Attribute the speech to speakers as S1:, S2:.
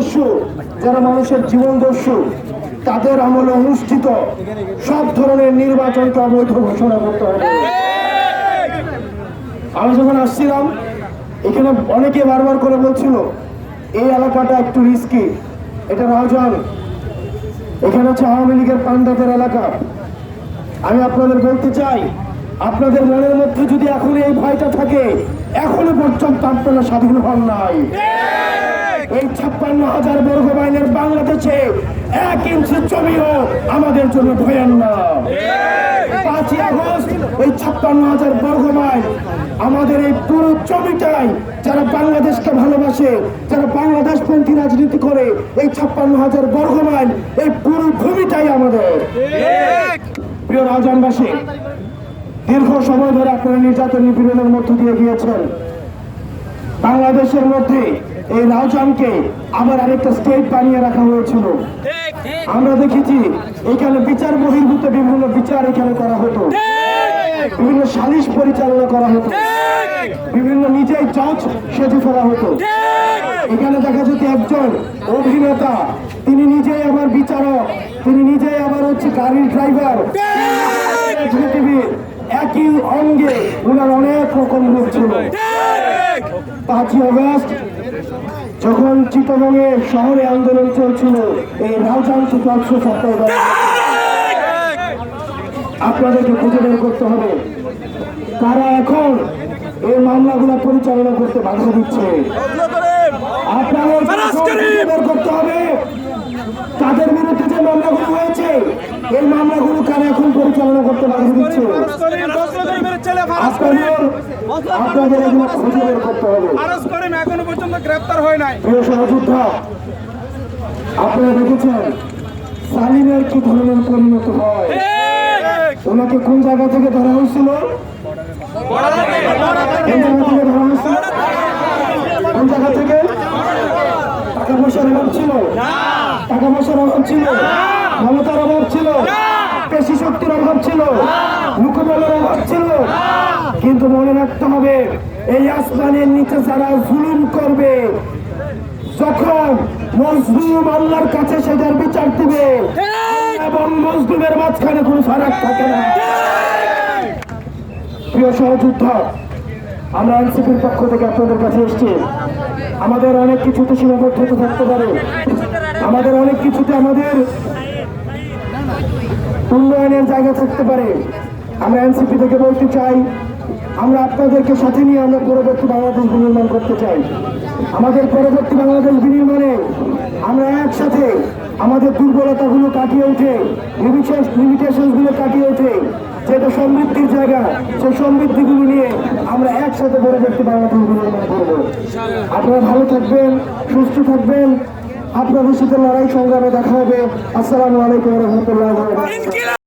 S1: দস্যু, যারা মানুষের জীবন দস্যু, তাদের আমলে অনুষ্ঠিত সব ধরনের নির্বাচনকে অবৈধ ঘোষণা করতে হবে। আমি যখন আসছিলাম এখানে অনেকে বারবার করে বলছিল এই এলাকাটা একটু রিস্কি, এটা রাউজান, এখানে হচ্ছে আওয়ামী লীগের পান্ডাদের এলাকা। আমি আপনাদের বলতে চাই, আপনাদের মনের মধ্যে যদি এখন এই ভয়টা থাকে, এখনো পর্যন্ত আপনারা স্বাধীন হন নাই। এই 56,000 বর্গ মাইলের বাংলাদেশে 1 ইঞ্চি জমিও আমাদের জন্য ভয়ান না। 5ই আগস্ট এই 56,000 বর্গ মাইল আমাদের এই পুরো জমিটাই, যারা বাংলাদেশকে ভালোবাসে, যারা বাংলাদেশপন্থী রাজনীতি করে, এই 56,000 বর্গ মাইল এই পুরো ভূমিটাই আমাদের। প্রিয় রাউজানবাসী, দীর্ঘ সময় ধরে আপনারা নির্যাতন নিপীড়নের মধ্য দিয়ে গিয়েছেন। বাংলাদেশের মধ্যে এই রাউজানকে আবার আরেকটা স্টেট বানিয়ে রাখা হয়েছিল। আমরা দেখেছি এখানে বিচার বহির্ভূত বিভিন্ন বিচার এখানে করা হতো, বিভিন্ন সালিশ পরিচালনা করা হতো, বিভিন্ন নিজেই জজ সেজে ফেলা হতো। এখানে দেখা যেত একজন অভিনেতা, তিনি নিজেই আবার বিচারক, তিনি নিজেই আবার হচ্ছে গাড়ির ড্রাইভার, একই অঙ্গে ওনার অনেক রকম রূপ ছিল। 5ই আগস্ট যখন চিটাগংয়ে শহরে আন্দোলন চলছিল, এই রাউজান থেকে আপনাদেরকে খুঁজে বের করতে হবে কারা এখন এই মামলাগুলো পরিচালনা করতে বাধা দিচ্ছে। আপনাদের বের করতে হবে তাদের বিরুদ্ধে যে মামলাগুলো হয়েছে, এই মামলাগুলো কারা এখন পরিচালনা করতে বাধা দিচ্ছে। আপনাদের এগুলো খুঁজে বের করতে হবে।
S2: এখনো পর্যন্ত গ্রেফতার হয় নাই।
S1: প্রিয় সহযোদ্ধা, আপনারা দেখেছেন সালিমের কি ধরনের পরিণত হয়। ওনাকে কোন জায়গা থেকে ধরা হয়েছিল? কোন জায়গা থেকে? টাকা পয়সার অভাব ছিল, টাকা পয়সার অভাব ছিল, ক্ষমতার অভাব ছিল, পেশি শক্তির অভাব ছিল, মুখবলের অভাব ছিল। কিন্তু মনে রাখতে হবে, এই আসমানের নিচে যারা জুলুম করবে, যখন মজলুম আল্লাহর কাছে সেটার বিচার দিবে এবং মজলুমের মাঝখানে কোনো ফারাক থাকে না। প্রিয় সহযোদ্ধা, আমরা এনসিপির পক্ষ থেকে আপনাদের কাছে এসেছি। আমাদের অনেক কিছুতে সীমাবদ্ধতা থাকতে পারে, আমাদের অনেক কিছুতে আমাদের উন্নয়নের জায়গা থাকতে পারে। আমরা এনসিপি থেকে বলতে চাই, আমরা আপনাদেরকে সাথে নিয়ে আমরা পরবর্তী বাংলাদেশ বিনির্মাণ করতে চাই। আমাদের পরবর্তী বাংলাদেশ বিনির্মাণে আমরা একসাথে আমাদের দুর্বলতাগুলো কাটিয়ে উঠে, লিমিটেশনগুলো কাটিয়ে উঠে, যেটা সমৃদ্ধির জায়গা, সেই সমৃদ্ধিগুলো নিয়ে আমরা একসাথে পরবর্তী বাংলাদেশ বিনির্মাণ করব। আপনারা ভালো থাকবেন, সুস্থ থাকবেন, আপনাদের সাথে লড়াই সংগ্রামে দেখা হবে। আসসালামু আলাইকুম ওয়া রাহমাতুল্লাহি ওয়া বারাকাতুহু।